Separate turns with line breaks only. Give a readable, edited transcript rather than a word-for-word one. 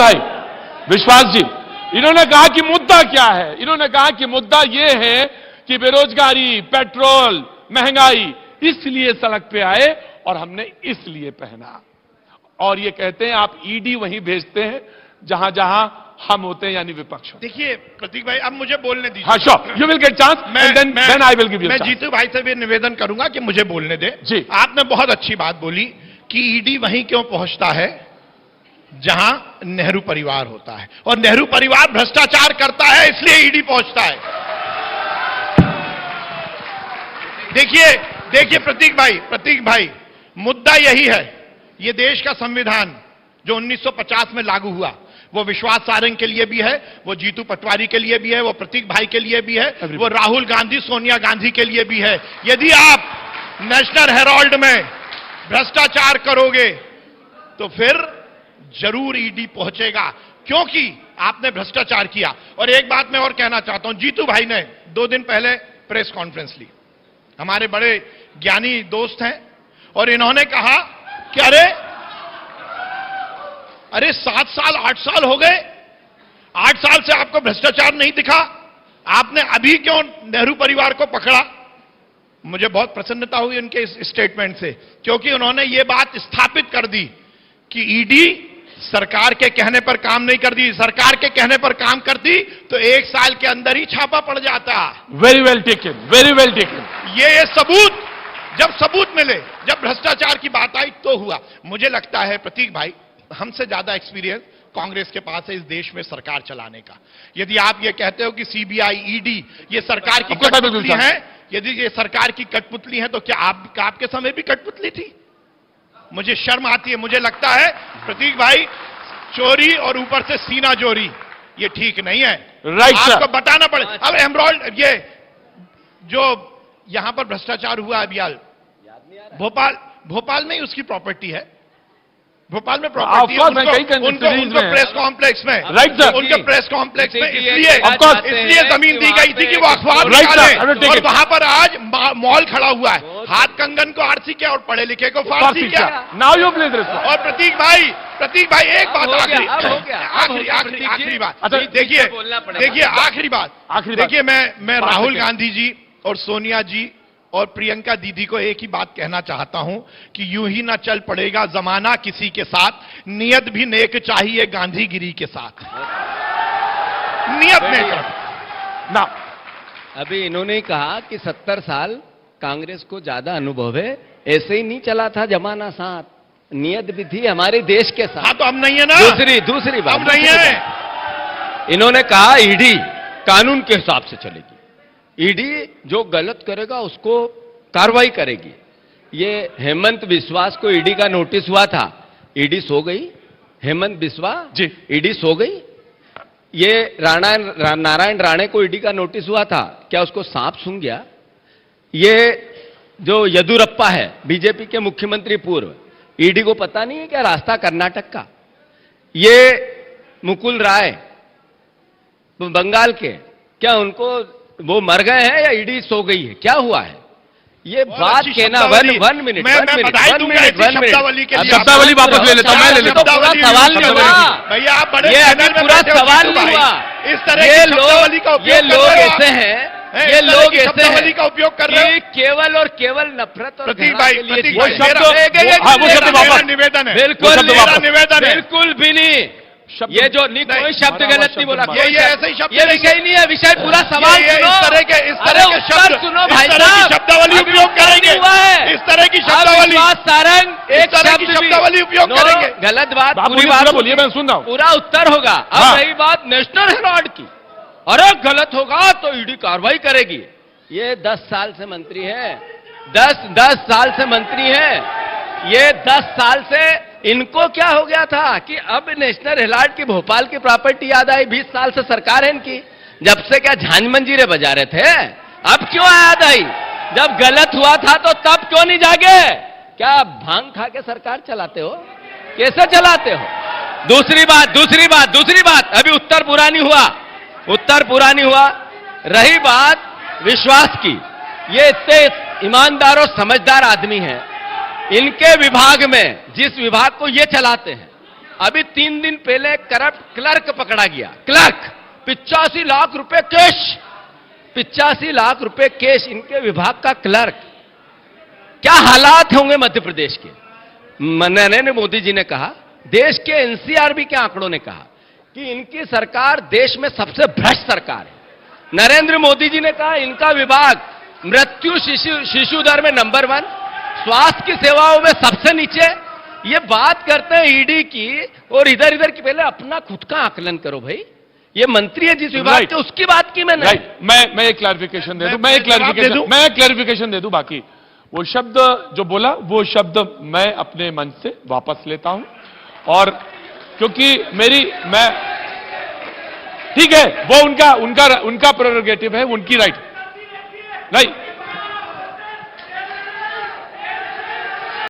भाई, विश्वास जी, इन्होंने कहा कि मुद्दा क्या है। इन्होंने कहा कि मुद्दा यह है कि बेरोजगारी, पेट्रोल, महंगाई, इसलिए सड़क पे आए और हमने इसलिए पहना। और ये कहते हैं आप ईडी वहीं भेजते हैं जहां जहां हम होते हैं, यानी विपक्ष।
देखिए प्रतीक भाई, अब मुझे बोलने दीजिए।
हाँ, sure, you will get chance and then I will give you
मैं
चांस।
जीतू भाई से भी निवेदन करूंगा कि मुझे बोलने दे।
जी।
आपने बहुत अच्छी बात बोली कि ईडी वहीं क्यों पहुंचता है जहां नेहरू परिवार होता है, और नेहरू परिवार भ्रष्टाचार करता है, इसलिए ईडी पहुंचता है। देखिए प्रतीक भाई, मुद्दा यही है। ये देश का संविधान जो 1950 में लागू हुआ, वो विश्वास सारंग के लिए भी है, वो जीतू पटवारी के लिए भी है, वो प्रतीक भाई के लिए भी है, वो राहुल गांधी, सोनिया गांधी के लिए भी है। यदि आप नेशनल हेराल्ड में भ्रष्टाचार करोगे तो फिर जरूर ईडी पहुंचेगा, क्योंकि आपने भ्रष्टाचार किया। और एक बात मैं और कहना चाहता हूं, जीतू भाई ने 2 दिन पहले प्रेस कॉन्फ्रेंस ली, हमारे बड़े ज्ञानी दोस्त हैं, और इन्होंने कहा कि अरे 7 साल 8 साल हो गए, 8 साल से आपको भ्रष्टाचार नहीं दिखा, आपने अभी क्यों नेहरू परिवार को पकड़ा। मुझे बहुत प्रसन्नता हुई उनके इस स्टेटमेंट से, क्योंकि उन्होंने ये बात स्थापित कर दी कि ईडी सरकार के कहने पर काम नहीं करती। सरकार के कहने पर काम करती तो 1 साल के अंदर ही छापा पड़ जाता।
Very well taken, very well taken.
ये सबूत, जब सबूत मिले, जब भ्रष्टाचार की बात आई तो हुआ। मुझे लगता है प्रतीक भाई, हमसे ज्यादा एक्सपीरियंस कांग्रेस के पास है इस देश में सरकार चलाने का। यदि आप ये कहते हो कि सीबीआई, ईडी ये सरकार की कठपुतली है, यदि ये सरकार की कठपुतली है, तो क्या आपके समय भी कठपुतली थी? मुझे शर्म आती है। मुझे लगता है प्रतीक भाई, चोरी और ऊपर से सीना जोरी, ये ठीक नहीं है।
राइट,
आपको बताना पड़े। अब एमराल्ड, ये जो यहां पर भ्रष्टाचार हुआ अभियान, भोपाल में ही उसकी प्रॉपर्टी है, भोपाल में प्रॉपर्टी है उनको प्रेस कॉम्प्लेक्स में।
राइट सर,
उनके प्रेस कॉम्प्लेक्स में इसलिए जमीन दी गई थी कि वो अखबार निकाले, और वहां पर आज मॉल खड़ा हुआ है। हाथ कंगन को आरसी क्या और पढ़े लिखे को फारसी क्या।
Now you please.
और प्रतीक भाई एक बात, आखिरी बात, देखिए आखिरी बात, देखिए मैं राहुल गांधी जी और सोनिया जी और प्रियंका दीदी को एक ही बात कहना चाहता हूं कि यूं ही ना चल पड़ेगा जमाना किसी के साथ, नियत भी नेक चाहिए गांधीगिरी के साथ। नियत नेक ना।
अभी इन्होंने कहा कि 70 साल कांग्रेस को ज्यादा अनुभव है, ऐसे ही नहीं चला था जमाना साथ, नियत भी थी हमारे देश के साथ।
हाँ, तो अब नहीं है ना।
दूसरी बात,
अब नहीं है।
इन्होंने कहा ईडी कानून के हिसाब से चलेगी, ईडी जो गलत करेगा उसको कार्रवाई करेगी। ये हेमंत बिस्वा को ईडी का नोटिस हुआ था, ईडी सो गई। हेमंत बिस्वा
जी,
ईडी सो गई। ये नारायण राणे को ईडी का नोटिस हुआ था, क्या उसको सांप सूंघ गया? ये जो येदियुरप्पा है, बीजेपी के मुख्यमंत्री पूर्व, ईडी को पता नहीं है क्या रास्ता कर्नाटक का? ये मुकुल राय बंगाल के, क्या उनको वो मर गए हैं या ईडी सो गई है? क्या हुआ है? ये बात कहना। वन मिनट
शब्दावली वापस ले लेता हूं, मैं ले लेता हूं।
पूरा सवाल नहीं हुआ
भैया, आप बड़े
पूरा सवाल नहीं हुआ।
इस तरह ये लोग
ऐसे हैं, ये लोग ऐसे हैं
का उपयोग कर रहे हैं,
केवल और केवल नफरत और
प्रतीक भाई,
वो शब्द
निवेदन है,
बिल्कुल भी नहीं। ये जो कोई शब्द गलत नहीं बोला,
ये ऐसे ही शब्द,
ये विषय नहीं है, विषय पूरा सवाल सुनो।
इस तरह के शब्द
सुनो भाई साहब,
शब्दावली उपयोग करेंगे, इस तरह की शब्दावली
सारंग एक
शब्दावली उपयोग करेंगे।
गलत बात, पूरी
बात बोलिए, मैं सुन रहा हूं।
पूरा उत्तर होगा। अब रही बात नेशनल हेराल्ड की, अरे गलत होगा तो ईडी कार्रवाई करेगी। ये 10 साल से मंत्री है, 10 साल से मंत्री है। ये 10 साल से इनको क्या हो गया था कि अब नेशनल हेराल्ड की भोपाल की प्रॉपर्टी याद आई? 20 साल से सरकार है इनकी, जब से क्या झांझ मंजीरे बजा रहे थे, अब क्यों याद आई? जब गलत हुआ था तो तब क्यों नहीं जागे? क्या भांग खा के सरकार चलाते हो? कैसे चलाते हो? दूसरी बात, अभी उत्तर पूरा नहीं हुआ। रही बात विश्वास की, ये इतने ईमानदार और समझदार आदमी हैं, इनके विभाग में, जिस विभाग को ये चलाते हैं, अभी 3 दिन पहले करप्ट क्लर्क पकड़ा गया। क्लर्क 85 लाख रुपए कैश, 85 लाख रुपए कैश, इनके विभाग का क्लर्क। क्या हालात होंगे मध्य प्रदेश के। नरेंद्र मोदी जी ने कहा, देश के एनसीआरबी के आंकड़ों ने कहा कि इनकी सरकार देश में सबसे भ्रष्ट सरकार है। नरेंद्र मोदी जी ने कहा इनका विभाग मृत्यु शिशु दर में नंबर 1, स्वास्थ्य की सेवाओं में सबसे नीचे। ये बात करते हैं ईडी की, और इधर इधर की। पहले अपना खुद का आकलन करो भाई। ये मंत्री है जिस विभाग के, उसकी बात की मैंने।
मैं एक क्लैरिफिकेशन दे दूं, मैं एक क्लैरिफिकेशन दे दूं। बाकी वो शब्द जो बोला, वो शब्द मैं अपने मन से वापस लेता हूं। और क्योंकि मैं ठीक है, वो उनका प्रेरोगेटिव है, उनकी राइट। नहीं,